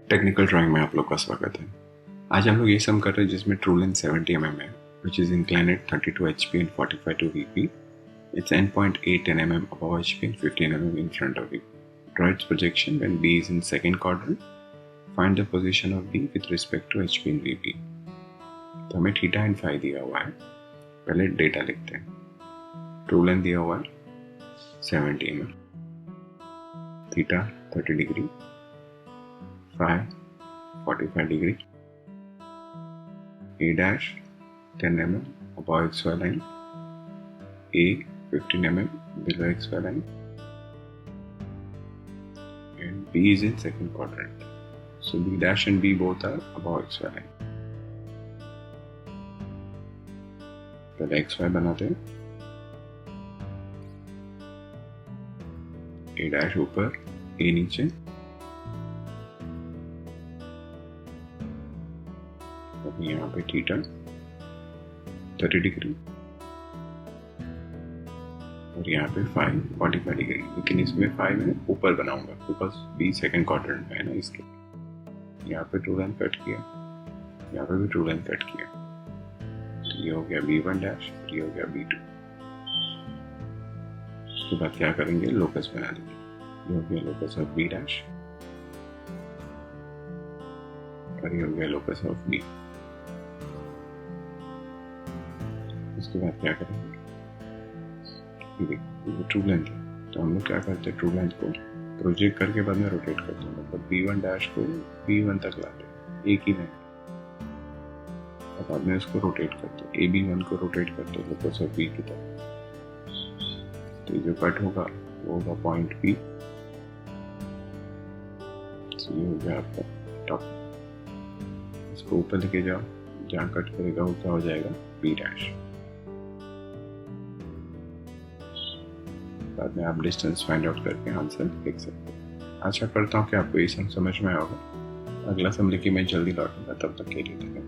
Technical drawing में आप लोग का स्वागत है। आज हम लोग ये सम कर रहे हैं जिसमें ट्रू लेंथ 70 mm है, which is inclined at 32 HP and 45 to VP. It's endpoint 8 mm above HP and 15 mm in front of VP. Draw its projection when B is in second quadrant. Find the position of B with respect to HP and VP. तो हमें theta and phi दिया हुआ है। पहले data लिखते हैं। True length दिया हुआ है 70 mm, theta 30 degree, phi 45 degree, A dash 10 mm above XY line, A 15 mm below XY line, and B is in second quadrant. So B dash and B both are above XY line. पहले XY बनाते हैं। A dash ऊपर, A नीचे, अभी यहाँ पे theta 30 degree और यहाँ पे फाई 45 डिग्री, लेकिन इसमें फाई मैं ऊपर बनाऊंगा बिकॉज बी सेकंड क्वाड्रेंट में है ना, इसलिए यहाँ पे ट्रू लेंथ कट किया, यहाँ पे भी ट्रू लेंथ कट किया। तो ये हो गया B1 डैश और ये हो गया B2। उसके बाद क्या करेंगे, लोकस बना देंगे। ये हो गया लोकस ऑफ B डैश और ये हो गया लोकस ऑफ B। उसके बाद क्या करेंगे, ये ट्रू लेंथ है तो हम लोग क्या करते हैं, ट्रू लेंथ को प्रोजेक्ट करके बाद में रोटेट करते हैं, मतलब B1 डैश को B1 तक लाते हैं, एक ही लाइन, और बाद में उसको रोटेट करते हैं, AB1 को रोटेट करते हैं लोकस ऑफ B की तरफ। तो जो कट होगा वो होगा पॉइंट B। तो ये हो गया आपका टॉप। इसको ऊपर लेके जाओ, जहाँ कट करेगा वो क्या हो जाएगा, B डैश। बाद में आप डिस्टेंस फाइंड आउट करके आंसर लिख सकते हैं। आशा करता हूँ कि आपको ये सम समझ में आया होगा। अगला सम लेके मैं जल्दी लौटूंगा, तब तक के लिए धन्यवाद।